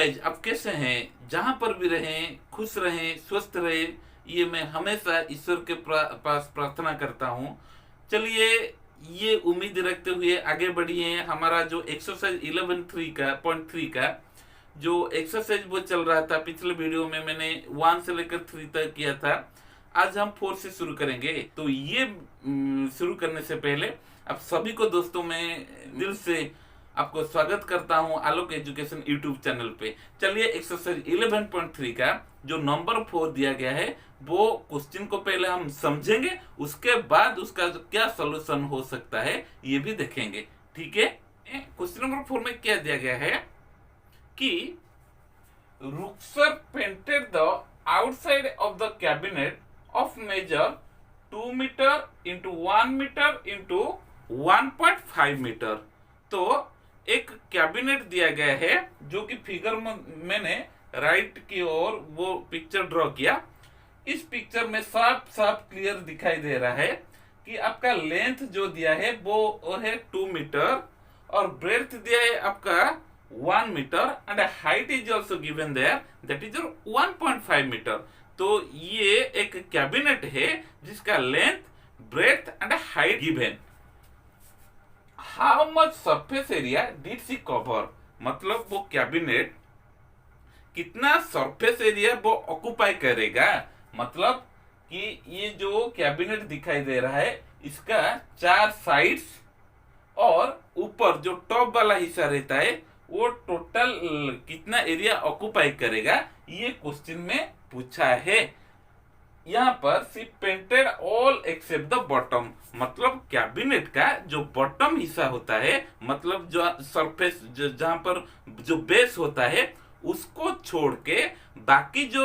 Guys, आप कैसे हैं? जहां पर भी रहें, खुश रहें, स्वस्थ रहें, ये मैं हमेशा ईश्वर के पास प्रार्थना करता हूँ। चलिए, ये उम्मीद रखते हुए आगे बढ़िए। हमारा जो एक्सरसाइज 11.3 का जो एक्सरसाइज वो चल रहा था, पिछले वीडियो में मैंने 1 से लेकर 3 तक किया था। आज हम 4 से शुरू करेंगे। तो ये शुरू करने से पहले आप सभी को दोस्तों मैं दिल से आपको स्वागत करता हूं आलोक एजुकेशन यूट्यूब चैनल पे। चलिए, एक्सरसाइज 11.3 का जो नंबर 4 दिया गया है, वो क्वेश्चन को पहले हम समझेंगे, उसके बाद उसका क्या सोल्यूशन हो सकता है ये भी देखेंगे। ठीक है? क्वेश्चन नंबर 4 में क्या दिया गया है कि Ruksar painted the outside of the cabinet of measure 2 metre into 1 metre into 1.5 metre. तो एक कैबिनेट दिया गया है जो कि फिगर में मैंने राइट की ओर वो पिक्चर ड्रॉ किया। इस पिक्चर में साफ साफ क्लियर दिखाई दे रहा है कि आपका लेंथ जो दिया है वो है 2 मीटर और ब्रेथ दिया है आपका 1 metre and height is also given there, that is 1.5 metre. तो ये एक कैबिनेट है जिसका length, breadth and height given. How much surface area did she cover, मतलब वो कैबिनेट कितना सरफेस एरिया वो ऑक्युपाई करेगा। मतलब कि ये जो कैबिनेट दिखाई दे रहा है, इसका 4 साइड्स और ऊपर जो टॉप वाला हिस्सा रहता है वो टोटल कितना एरिया ऑक्युपाई करेगा, ये क्वेश्चन में पूछा है। यहाँ पर she painted all except the bottom, मतलब कैबिनेट का जो बॉटम हिस्सा होता है, मतलब जो सरफेस जहां पर जो बेस होता है, उसको छोड़ के बाकी जो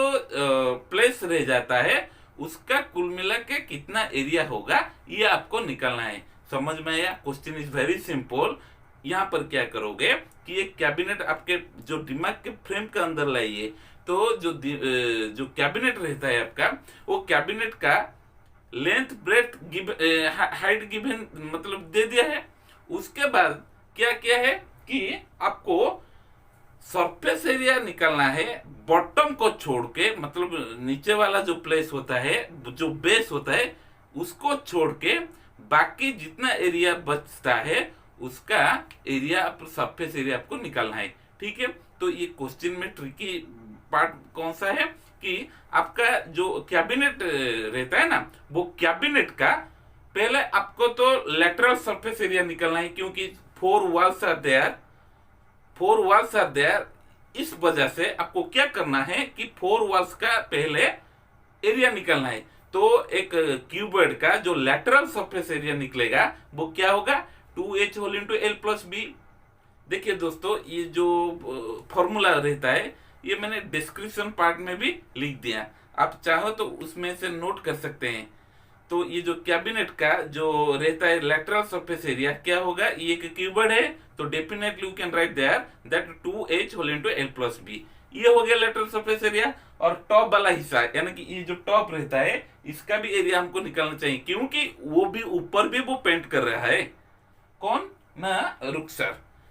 प्लेस रह जाता है उसका कुल मिला के कितना एरिया होगा, ये आपको निकालना है। समझ में आया? Question is very simple. यहाँ पर क्या करोगे कि एक कैबिनेट आपके जो दिमाग के फ्रेम के अंदर लाइए। तो जो कैबिनेट रहता है आपका, वो कैबिनेट का लेंथ, ब्रेथ, हाइट गिवन मतलब दे दिया है। उसके बाद क्या किया है कि आपको सरफेस एरिया निकालना है बॉटम को छोड़ के, मतलब नीचे वाला जो प्लेस होता है, जो बेस होता है, उसको छोड़ के बाकी जितना एरिया बचता है उसका एरिया, सरफेस एरिया आपको निकालना है। ठीक है? तो ये क्वेश्चन में ट्रिकी पार्ट कौन सा है कि आपका जो कैबिनेट रहता है ना, वो कैबिनेट का पहले आपको तो लेटरल सरफेस एरिया निकालना है, क्योंकि 4 वॉल्स आर देयर। इस वजह से आपको क्या करना है कि 4 वॉल्स का पहले एरिया निकालना है। तो एक क्यूबॉइड का जो लेटरल सरफेस एरिया निकलेगा वो क्या होगा, 2h whole into L plus B. देखिए दोस्तों, ये जो फॉर्मूला रहता है ये मैंने डिस्क्रिप्शन पार्ट में भी लिख दिया, आप चाहो तो उसमें से नोट कर सकते हैं। तो ये जो कैबिनेट का जो रहता है लेटरल सरफेस एरिया क्या होगा, ये एक क्यूबॉइड है, तो definitely you can write there that 2h whole into L plus B. ये हो गया लेटरल सरफेस एरिया। और टॉप वाला हिस्सा, यानी कि ये जो टॉप रहता है, इसका भी एरिया हमको निकालना चाहिए, क्योंकि वो भी ऊपर भी वो पेंट कर रहा है। कौन ना?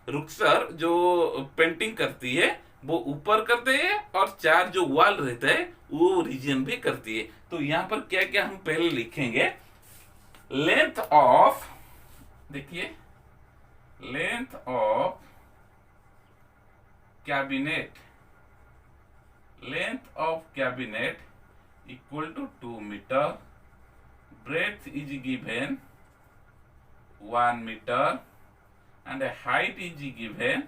रुक्सर जो पेंटिंग करती है वो ऊपर करते हैं, और 4 जो वॉल रहता है वो रीजन भी करती है। तो यहां पर क्या क्या हम पहले लिखेंगे, लेंथ ऑफ, देखिए length of cabinet, length of cabinet equal to 2 metre, breadth is given 1 metre and height is given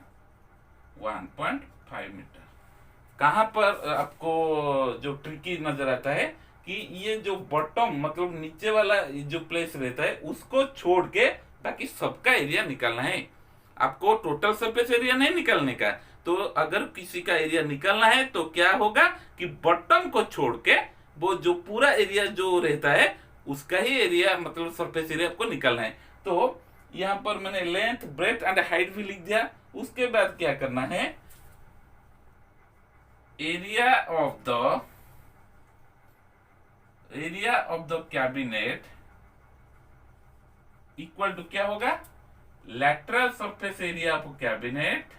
1.5 metre. कहां पर आपको जो ट्रिकी नजर आता है कि ये जो बॉटम मतलब नीचे वाला जो प्लेस रहता है उसको छोड़ के बाकी सबका एरिया निकालना है। आपको टोटल सरफेस एरिया नहीं निकालने का। तो अगर किसी का एरिया निकालना है तो क्या होगा कि बॉटम को छोड़ के वो जो पूरा एरिया जो रहता है उसका ही एरिया, मतलब सरफेस एरिया आपको निकालना है। तो यहां पर मैंने लेंथ, ब्रेथ एंड हाइट भी लिख दिया। उसके बाद क्या करना है, area of the cabinet equal to क्या होगा, lateral surface area of cabinet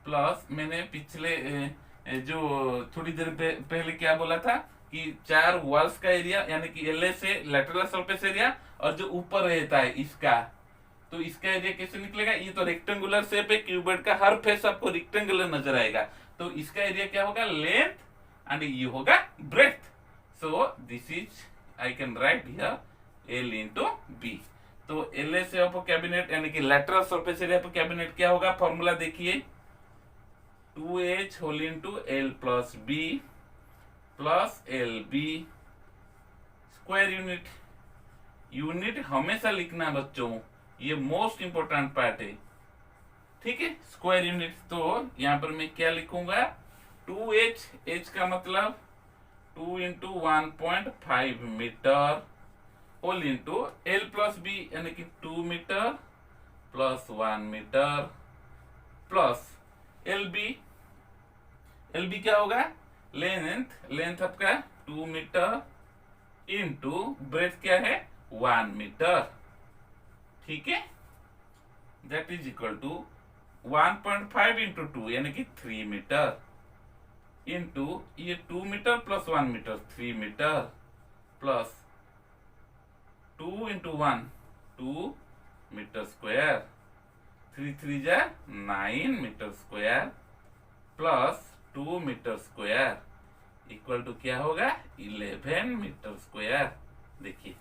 plus मैंने पिछले जो थोड़ी देर पहले क्या बोला था कि 4 वॉल्स का एरिया यानी कि एल से लेटरल सरफेस एरिया, और जो ऊपर रहता है इसका, तो इसका एरिया कैसे निकलेगा? ये तो रेक्टेंगुलर शेप है, क्यूबॉइड का हर फेस आपको रेक्टेंगुलर नजर आएगा, तो इसका एरिया क्या होगा? लेंथ, एंड ये होगा breadth. So this is I can write here L into B. तो एल से ऑफ कैबिनेट यानी कि लेटरल सरफेस एरिया पर कैबिनेट क्या होगा? फॉर्मूला देखिए, 2h whole into L plus B plus L B square unit. Unit हमेशा लिखना बच्चों, ये मोस्ट इंपोर्टेंट पार्ट है, ठीक है। स्क्वायर यूनिट, तो यहां पर मैं क्या लिखूंगा? 2h, h का मतलब 2 into 1.5 metre whole into L plus B यानी कि 2 metre plus 1 metre plus L B. L B क्या होगा? लेंथ, लेंथ आपका 2 मीटर इंटू ब्रेथ क्या है? 1 मीटर, ठीक है। That is equal to 1.5 into 2 यानी कि 3 मीटर इंटू ये 2 metre plus 1 metre 3 metre plus 2 into 1 2 metre square, 3 3 जा 9 metre square plus 2 metre square equal to क्या होगा? 11 मीटर स्क्वायर। देखिए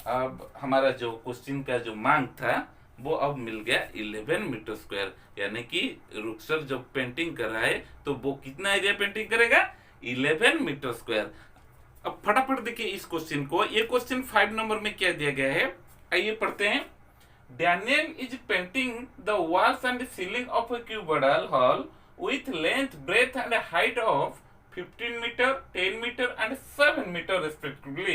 अब हमारा जो क्वेश्चन का जो मांग था वो अब मिल गया 11 मीटर स्क्वायर, यानी कि रुक्सर जब पेंटिंग कर रहा है तो वो कितना एरिया पेंटिंग करेगा? 11 मीटर स्क्वायर। अब फटाफट देखिए इस क्वेश्चन को, ये क्वेश्चन 5 नंबर में क्या दिया गया है, आइए पढ़ते हैं। Daniel is painting the walls and ceiling of a cuboidal hall with length, breadth and height of 15 meter, 10 meter and 7 meter respectively.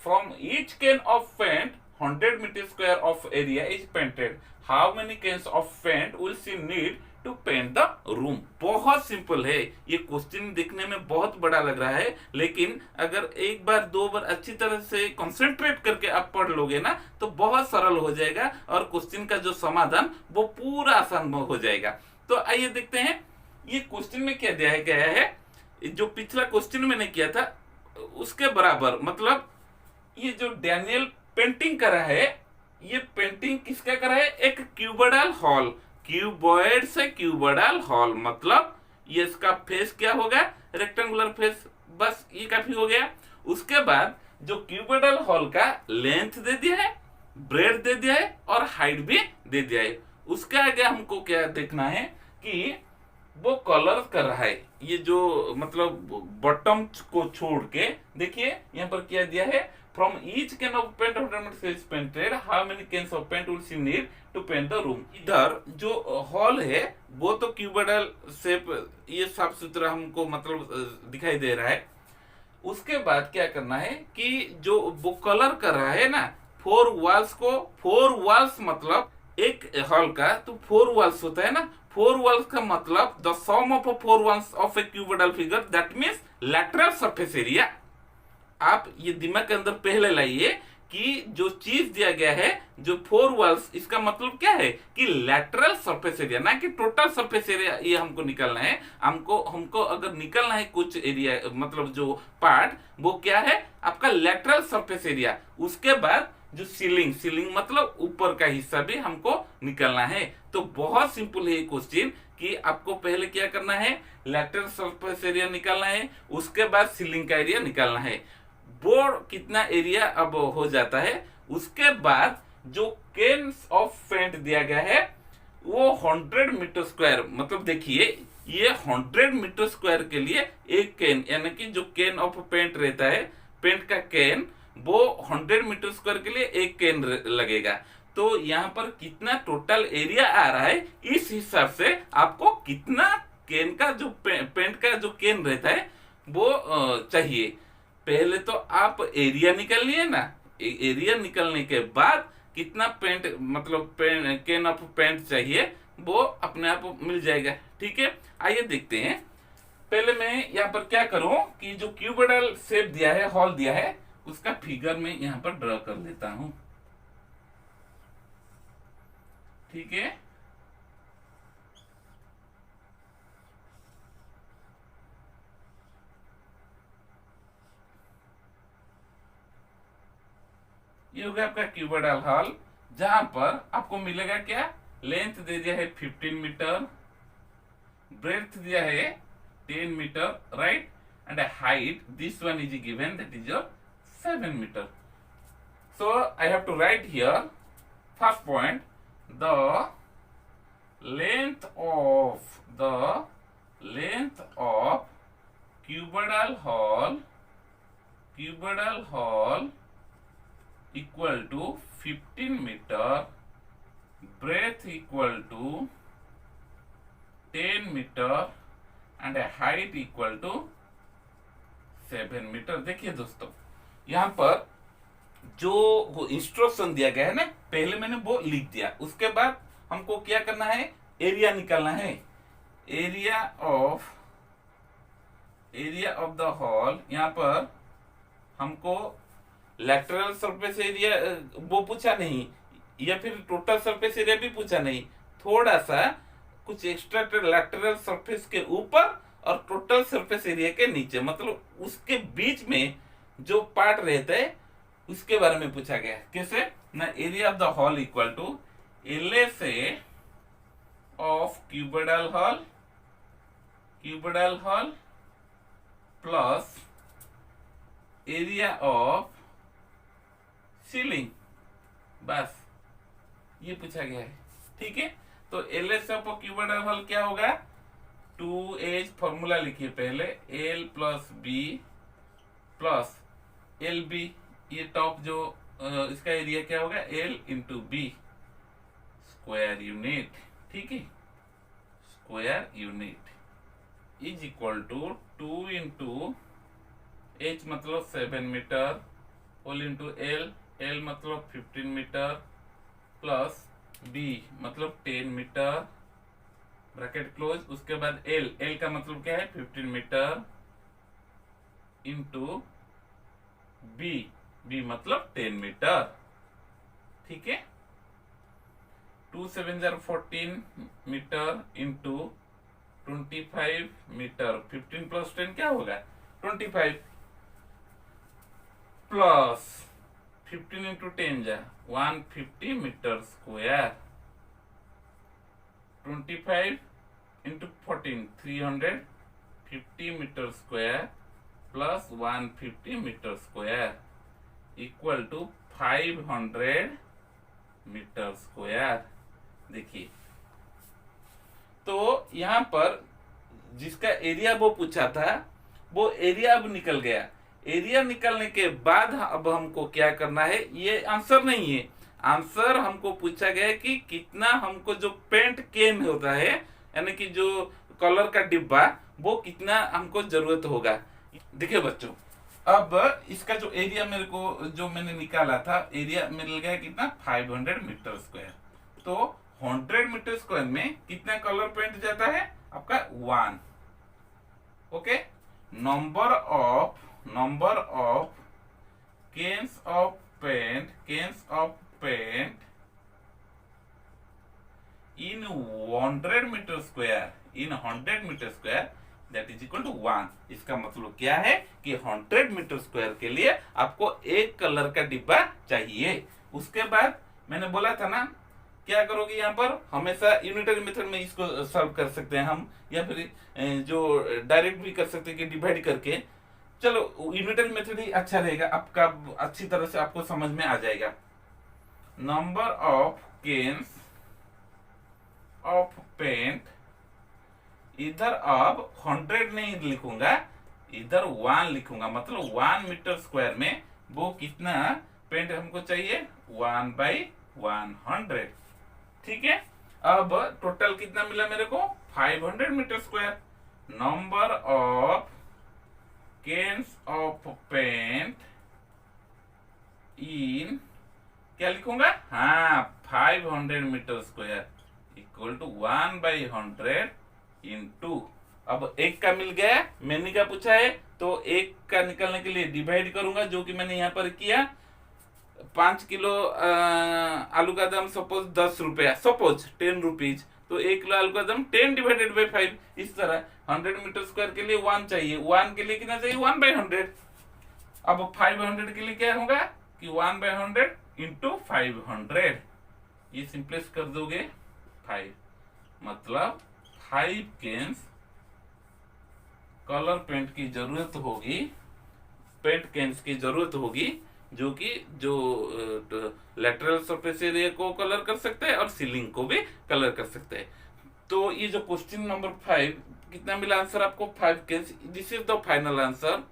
From each can of paint 100 meter square of area is painted. How many cans of paint will she need to paint the room? बहुत simple है ये question, देखने में बहुत बड़ा लग रहा है, लेकिन अगर एक बार दो बार अच्छी तरह से कंसंट्रेट करके आप पढ़ लोगे ना तो बहुत सरल हो जाएगा और क्वेश्चन का जो समाधान वो पूरा आसान हो जाएगा। तो आइए देखते हैं ये क्वेश्चन में क्या दिया गया है। जो पिछला क्वेश्चन मैंने किया था उसके बराबर, मतलब ये जो डैनियल पेंटिंग करा है, ये पेंटिंग किसका करा है? एक क्यूबोइडल हॉल, क्यूबॉइड से क्यूबोइडल हॉल, मतलब ये इसका फेस क्या होगा? रेक्टेंगुलर फेस, बस ये काफी हो गया। उसके बाद जो क्यूबोइडल हॉल का लेंथ दे दिया है, ब्रेड दे दिया है और हाइट भी दे दिया है। उसके आगे हमको क्या देखना है कि वो कलर कर रहा है, ये जो मतलब बॉटम को छोड़ के देखिए यहाँ पर क्या दिया है, from each can of paint 100 metre is painted, how many cans of paint will she need to paint the room. इधर जो हॉल है वो तो क्यूबोइडल शेप, ये साफ सुथरा हमको मतलब दिखाई दे रहा है। उसके बाद क्या करना है कि जो वो कलर कर रहा है ना 4 वॉल्स को, 4 वॉल्स मतलब एक हॉल का तो 4 वॉल्स होता है ना, 4 वॉल्स का मतलब the sum of 4 walls of a cuboidal figure, that means lateral surface area. आप ये दिमाग के अंदर पहले लाइए कि जो चीज दिया गया है जो 4 वॉल्स, इसका मतलब क्या है कि लैटरल सरफेस एरिया, ना कि टोटल सरफेस एरिया। ये हमको निकालना है, हमको अगर निकालना है कुछ एरिया मतलब जो पार्ट, वो क्या है? आपका लैटरल सरफेस एरिया। उसके बाद जो सीलिंग, सीलिंग मतलब ऊपर का हिस्सा भी हमको निकालना है। तो बहुत सिंपल है ये क्वेश्चन कि आपको पहले क्या करना है? लैटरल सरफेस एरिया निकालना है, उसके बाद सीलिंग का एरिया निकालना है। वो कितना एरिया अब हो जाता है। उसके बाद जो कैन्स ऑफ पेंट दिया गया है वो 100 मीटर स्क्वायर, मतलब देखिए ये 100 मीटर स्क्वायर के लिए एक कैन, यानी कि जो कैन ऑफ पेंट रहता है, पेंट का कैन, वो 100 मीटर स्क्वायर के लिए एक कैन लगेगा। तो यहाँ पर कितना टोटल एरिया आ रहा है, इस हिसाब से आपको कितना कैन का जो पेंट का जो कैन रहता है वो चाहिए। पहले तो आप एरिया निकाल लिए ना, एरिया निकलने के बाद कितना पेंट मतलब कैन ऑफ पेंट चाहिए वो अपने आप मिल जाएगा, ठीक है। आइए देखते हैं। पहले मैं यहाँ पर क्या करूं कि जो क्यूबोइडल शेप दिया है, हॉल दिया है, उसका फिगर में यहाँ पर ड्रॉ कर लेता हूं, ठीक है। ये हो गया आपका क्यूबोइडल हॉल, जहां पर आपको मिलेगा क्या, लेंथ दे दिया है 15 मीटर, ब्रेड्थ दिया है 10 metre, right, and height this one is given, that is your 7 metre. So I have to write here, first point, the length of cuboidal hall equal to 15 meter, breadth equal to 10 meter, and a height equal to 7 metre. देखिए दोस्तों, यहाँ पर जो instruction दिया गया है ना, पहले मैंने वो लिख दिया, उसके बाद हमको क्या करना है, एरिया निकालना है. एरिया ऑफ द हॉल, यहाँ पर हमको लैटरल सरफेस एरिया वो पूछा नहीं, या फिर टोटल सरफेस एरिया भी पूछा नहीं, थोड़ा सा कुछ एक्स्ट्रा लैटरल सरफेस के ऊपर और टोटल सरफेस एरिया के नीचे, मतलब उसके बीच में जो पार्ट रहता है उसके बारे में पूछा गया. कैसे ना, area of the hall equal to LSA of cuboidal hall plus area of ceiling, बस ये पूछा गया है. ठीक है, तो LSA ऑफ क्यूबोइडल हॉल क्या होगा, 2H फॉर्मूला लिखिए पहले, L plus B plus LB, ये टॉप जो इसका एरिया क्या होगा, L into B square unit. ठीक है, square unit is equal to 2 into H मतलब 7 मीटर, होल इंटू L मतलब 15 मीटर, प्लस B मतलब 10 मीटर, ब्रैकेट क्लोज. उसके बाद L का मतलब क्या है, 15 मीटर, इंटू B मतलब 10 मीटर. ठीक है, 2 7 14 मीटर इंटू 25 मीटर, 15 प्लस 10 क्या होगा, 25, प्लस 15 इंटू 10 जा 150 metre square, 25 into 14 350 metre square plus 150 metre square equal to 500 metre square. देखिए, तो यहां पर जिसका एरिया वो पूछा था, वो एरिया अब निकल गया. एरिया निकलने के बाद अब हमको क्या करना है, ये आंसर नहीं है, आंसर हमको पूछा गया है कि कितना हमको जो पेंट कैन होता है, यानी कि जो कलर का डिब्बा, वो कितना हमको जरूरत होगा. देखिए बच्चों, अब इसका जो एरिया मेरे को जो मैंने निकाला था, एरिया मिल गया कितना, 500 मीटर स्क्वायर. तो 100 मीटर स्क्वायर में कितना कलर पेंट जाता है आपका, 1. Okay, number of cans of paint in 100 metre square that is equal to 1. इसका मतलब क्या है कि 100 मीटर स्क्वायर के लिए आपको एक कलर का डिब्बा चाहिए. उसके बाद मैंने बोला था ना, क्या करोगे, यहाँ पर हमेशा यूनिटरी मेथड में इसको सॉल्व कर सकते हैं हम, या फिर जो डायरेक्ट भी कर सकते हैं कि डिवाइड करके. चलो यूनिटरी मेथड ही अच्छा रहेगा, आपका अच्छी तरह से आपको समझ में आ जाएगा. Number of cans of paint, इधर अब 100 नहीं लिखूंगा, इधर 1 लिखूंगा, मतलब 1 मीटर स्क्वायर में वो कितना पेंट हमको चाहिए, 1/100. ठीक है, अब टोटल कितना मिला मेरे को, 500 metre square. Number of cans of paint in, क्या लिखूंगा, हाँ, 500 metre square equal to 1/100 into, अब एक का मिल गया, मैंने का पूछा है, तो एक का निकालने के लिए डिवाइड करूंगा, जो कि मैंने यहाँ पर किया. 5 किलो आलू का दाम सपोज 10 रुपया, सपोज 10 रुपीज, तो 1 किलो आलू का दाम 10 डिवाइडेड बाई 5. इस तरह 100 मीटर स्क्वायर के लिए 1 चाहिए, 1 के लिए कितना चाहिए, 1/100. अब 500 के लिए क्या होगा कि 1/100 इंटू 500, ये सिंपलेस्ट कर दोगे 5, मतलब 5 केन्स कलर पेंट की जरूरत होगी, पेंट केन्स की जरूरत होगी, जो कि जो लेटरल सरफेस एरिया को कलर कर सकते हैं और सीलिंग को भी कलर कर सकते हैं। तो ये जो क्वेश्चन नंबर 5 कितना मिला आंसर आपको 5 cans, this is the final answer.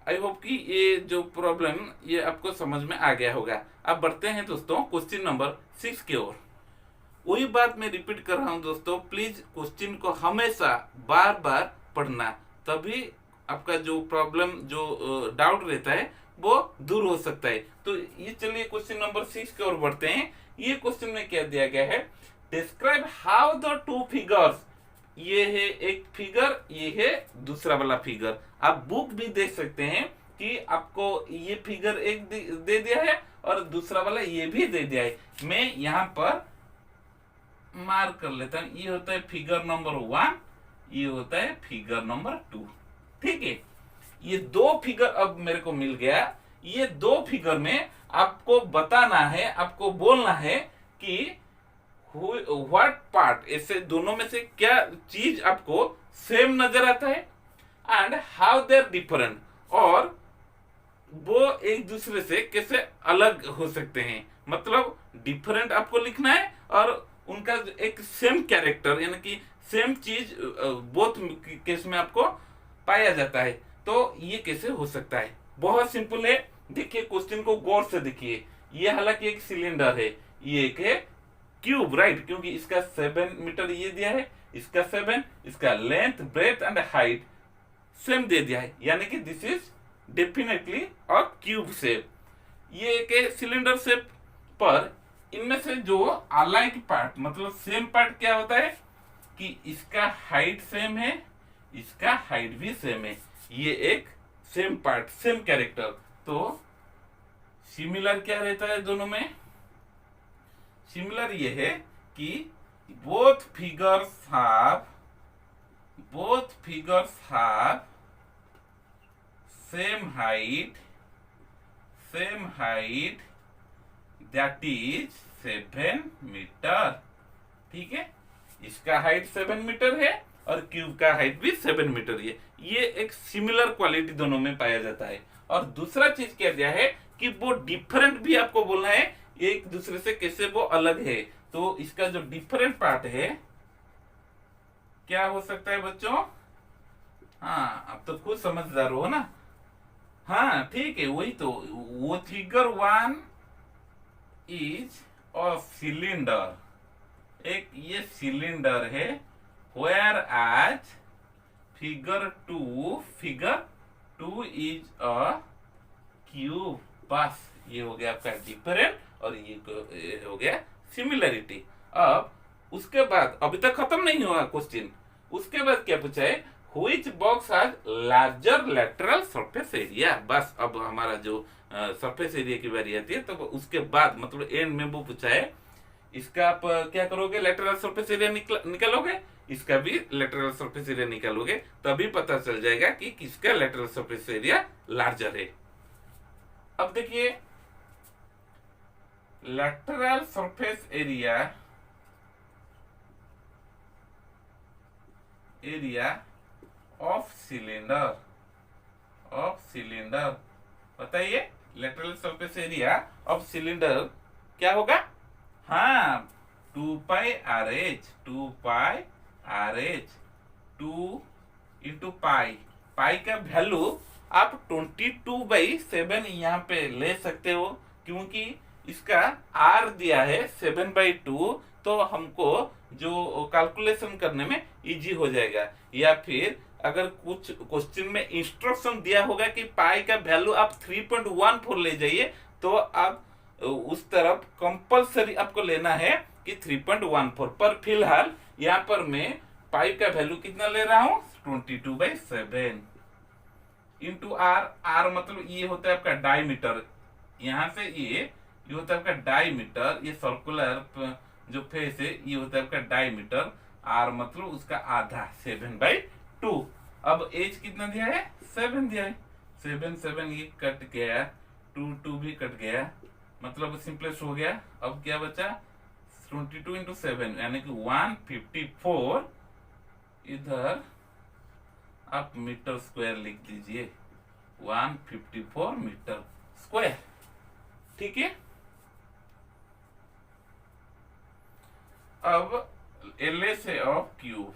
I hope कि ये जो प्रॉब्लम ये आपको समझ में आ गया होगा। अब बढ़ते हैं दोस्तों क्वेश्चन नंबर 6 की ओर। वही बात मैं रिपीट कर रहा हूं दोस्तों, प्लीज क्वेश्चन को हमेशा बार बार पढ़ना, तभी आपका जो प्रॉब्लम जो डाउट रहता है वो दूर हो सकता है। तो ये चलिए क्वेश्चन नंबर 6 की ओर बढ़ते हैं। ये क्वेश्चन में क्या दिया गया है, describe how the two figures, ये है एक फिगर, ये है दूसरा वाला फिगर। आप बुक भी देख सकते हैं कि आपको ये फिगर एक दे दिया है और दूसरा वाला ये भी दे दिया है। मैं यहाँ पर मार्क कर लेता हूं, ये होता है फिगर नंबर 1, ये होता है फिगर नंबर 2। ठीक है, ये दो फिगर अब मेरे को मिल गया। ये दो फिगर में आपको बताना है, आपको बोलना है कि व्हाट पार्ट, ऐसे दोनों में से क्या चीज आपको सेम नजर आता है, एंड हाउ देर डिफरेंट, और वो एक दूसरे से कैसे अलग हो सकते हैं। मतलब डिफरेंट आपको लिखना है और उनका एक सेम कैरेक्टर यानी कि सेम चीज बोथ केस में आपको पाया जाता है। तो ये कैसे हो सकता है, बहुत सिंपल है। देखिए क्वेश्चन को गौर से देखिए, ये हालांकि एक सिलेंडर है, ये एक है क्यूब, राइट, क्योंकि इसका 7 मीटर ये दिया है, इसका 7, इसका length breadth and height same दे दिया है, यानी कि this is definitely a cube shape. ये एक सिलेंडर शेप, पर इनमें से जो अलाइक पार्ट मतलब सेम पार्ट क्या होता है कि इसका हाइट सेम है, इसका हाइट भी सेम है, ये एक सेम पार्ट सेम कैरेक्टर। तो सिमिलर क्या रहता है दोनों में, सिमिलर ये है कि both figures have same height that is 7 metre. ठीक है, इसका हाइट 7 मीटर है और क्यूब का हाइट भी 7 मीटर है। ये एक सिमिलर क्वालिटी दोनों में पाया जाता है। और दूसरा चीज क्या दिया है कि वो डिफरेंट भी आपको बोलना है, एक दूसरे से कैसे वो अलग है। तो इसका जो डिफरेंट पार्ट है क्या हो सकता है बच्चों, हाँ अब तो खुद समझदार हो ना, हाँ ठीक है, वही तो, वो फिगर 1 इज अ सिलेंडर, एक ये सिलेंडर है, where as figure 2 is a cube. बस ये हो गया आपका डिफरेंट और ये हो गया सिमिलरिटी। अब उसके बाद अभी तक खत्म नहीं हुआ क्वेश्चन, उसके बाद क्या पूछा है, which box has larger lateral surface area. बस अब हमारा जो सरफेस एरिया की बारी आती है, तो उसके बाद मतलब एंड में वो पूछा है, इसका आप क्या करोगे, लेटरल सरफेस एरिया निकालोगे, इसका भी लेटरल सरफेस एरिया निकालोगे, तभी पता चल जाएगा कि किसका लेटरल सरफेस एरिया लार्जर है। अब देखिए lateral surface area of cylinder, बताइए lateral surface area of cylinder क्या होगा, हाँ 2 pi R H, 2 into pi, pi का वैल्यू आप 22/7 यहाँ पे ले सकते हो, क्योंकि इसका आर दिया है 7/2, तो हमको जो कैलकुलेशन करने में इजी हो जाएगा। या फिर अगर कुछ क्वेश्चन में इंस्ट्रक्शन दिया होगा कि पाई का वैल्यू आप 3.14 ले जाइए, तो आप उस तरफ कंपलसरी आपको लेना है कि 3.14, पर फिलहाल यहाँ पर मैं पाई का वैल्यू कितना ले रहा हूँ 22/7 इंटू आर मतलब ये होता है आपका डायमीटर, यहाँ से ये होता है आपका डायमीटर, ये सर्कुलर जो फेस है ये होता है आपका डायमीटर, आर मतलब उसका आधा 7/2। अब एज कितना दिया है 7 दिया है, 7 ये कट गया, 2 भी कट गया, मतलब सिंपलेस्ट हो गया। अब क्या बचा 22 इंटू 7 यानी कि 154, इधर आप मीटर स्क्वायर लिख दीजिए, 154 मीटर स्क्वायर। ठीक है, अब एल से ऑफ क्यूब,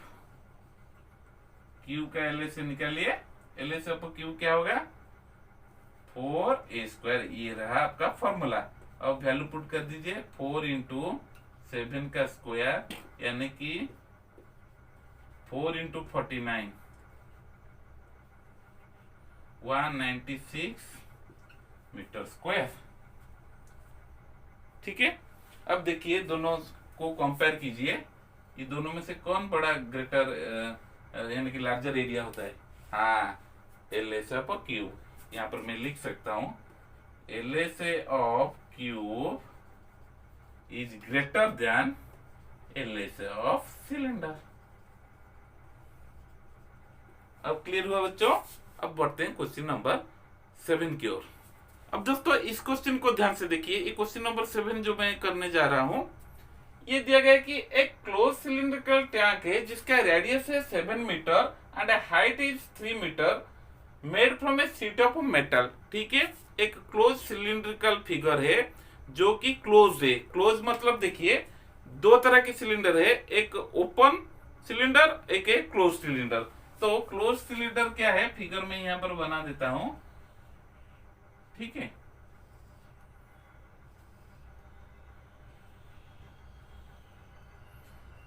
क्यूब का एल से निकालिए, एल से ऑफ क्यूब क्या होगा 4a², ये रहा आपका फॉर्मूला। अब वैल्यू पुट कर दीजिए, 4 इंटू 7 का स्क्वायर यानी कि 4 इंटू 49, 196 मीटर स्क्वायर। ठीक है, अब देखिए दोनों को कंपेयर कीजिए, ये दोनों में से कौन बड़ा ग्रेटर यानी कि लार्जर एरिया होता है। हाँ, एल से ऑफ क्यूब, यहाँ पर मैं लिख सकता हूं एल से of cube is greater than L से ऑफ सिलेंडर। अब क्लियर हुआ बच्चों। अब बढ़ते हैं क्वेश्चन नंबर 7 की ओर। अब दोस्तों इस क्वेश्चन को ध्यान से देखिए, ये क्वेश्चन नंबर 7 जो मैं करने जा रहा हूं, ये दिया गया है कि एक क्लोज सिलिंड्रिकल टैंक है जिसका रेडियस है 7 metre and height is 3 metre, made from a sheet of metal. ठीक है, एक क्लोज सिलिंड्रिकल फिगर है जो कि क्लोज है। क्लोज मतलब देखिए दो तरह के सिलेंडर है, एक ओपन सिलेंडर, एक है क्लोज सिलेंडर। तो क्लोज सिलेंडर क्या है, फिगर में यहां पर बना देता हूं। ठीक है,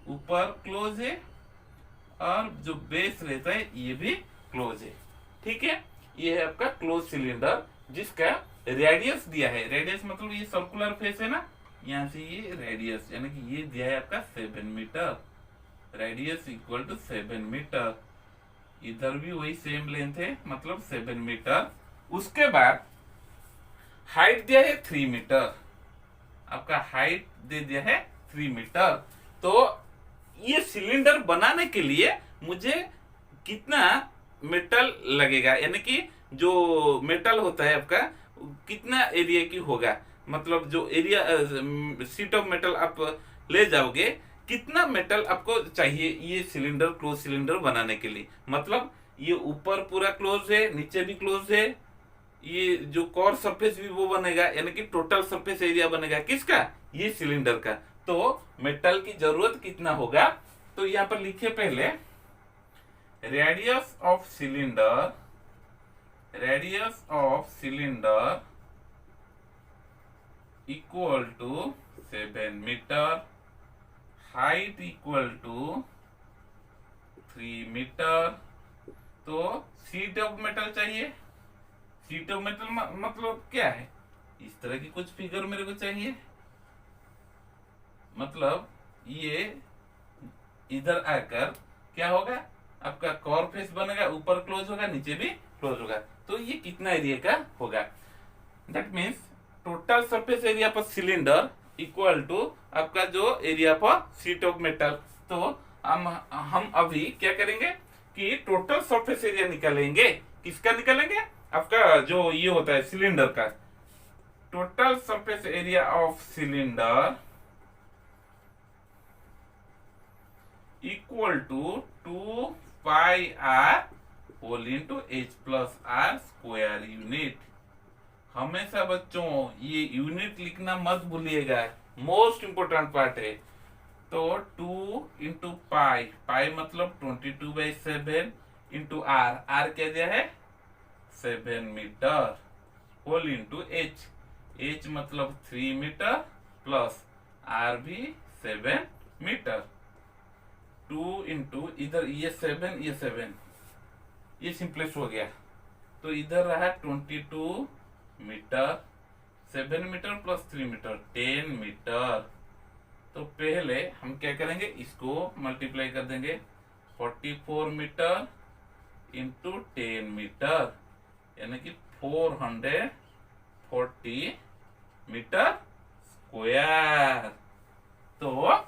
ऊपर क्लोज है और जो बेस रहता है ये भी क्लोज है। ठीक है, ये है आपका क्लोज सिलेंडर जिसका रेडियस दिया है, रेडियस मतलब ये सर्कुलर फेस है ना, यहां से ये रेडियस यानी कि ये दिया है आपका 7 metre, radius equal to 7 metre, इधर भी वही सेम लेंथ है मतलब 7 मीटर। उसके बाद हाइट दिया है 3 मीटर, आपका हाइट दे दिया है 3 मीटर। तो ये सिलेंडर बनाने के लिए मुझे कितना मेटल लगेगा, यानी कि जो मेटल होता है आपका कितना एरिया की होगा, मतलब जो एरिया शीट ऑफ मेटल आप ले जाओगे, कितना मेटल आपको चाहिए ये सिलेंडर क्लोज सिलेंडर बनाने के लिए। मतलब ये ऊपर पूरा क्लोज है, नीचे भी क्लोज है, ये जो कोर सरफेस भी वो बनेगा, यानी कि टोटल सरफेस एरिया बनेगा किसका, ये सिलेंडर का। तो मेटल की जरूरत कितना होगा, तो यहां पर लिखिए पहले radius of cylinder, radius of cylinder equal to 7 metre, height equal to 3 metre. तो शीट ऑफ मेटल चाहिए, शीट ऑफ मेटल मतलब क्या है, इस तरह की कुछ फिगर मेरे को चाहिए। मतलब ये इधर आकर क्या होगा, आपका कोर फेस बनेगा, ऊपर क्लोज होगा, नीचे भी क्लोज होगा। तो ये कितना एरिया का होगा, that means total surface area पर सिलेंडर इक्वल टू आपका जो एरिया पर शीट ऑफ मेटल। तो हम अभी क्या करेंगे कि टोटल सरफेस एरिया निकालेंगे। किसका निकालेंगे, आपका जो ये होता है सिलेंडर का। Total surface area of cylinder equal to 2 pi R whole into H plus R square unit. हमेशा बच्चों ये यूनिट लिखना मत भूलिएगा, मोस्ट इंपोर्टेंट पार्ट है। तो 2 इंटू पाई, पाई मतलब 22/7 इंटू आर, आर क्या दिया है 7 metre, whole into H, H मतलब 3 मीटर प्लस आर भी 7 मीटर। 2 इंटू इधर ये 7 ये 7, ये सिंपलेस्ट हो गया। तो इधर रहा 22 metre, 7 metre plus 3 metre 10 metre. तो पहले हम क्या करेंगे, इसको मल्टीप्लाई कर देंगे, 44 मीटर इंटू 10 मीटर यानी कि 440 मीटर स्क्वायर। तो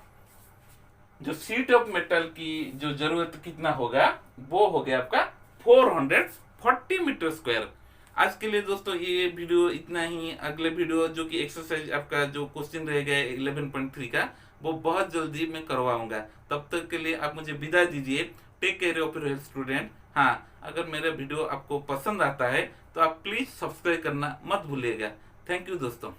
जो शीट ऑफ मेटल की जो जरूरत कितना होगा, वो हो गया आपका 440 मीटर स्क्वायर। आज के लिए दोस्तों ये वीडियो इतना ही। अगले वीडियो जो कि एक्सरसाइज आपका जो क्वेश्चन रहेगा 11.3 का, वो बहुत जल्दी मैं करवाऊंगा। तब तक के लिए आप मुझे विदा दीजिए। Take care of your health student. हाँ, अगर मेरा वीडियो आपको पसंद आता है तो आप प्लीज सब्सक्राइब करना मत भूलिएगा। थैंक यू दोस्तों।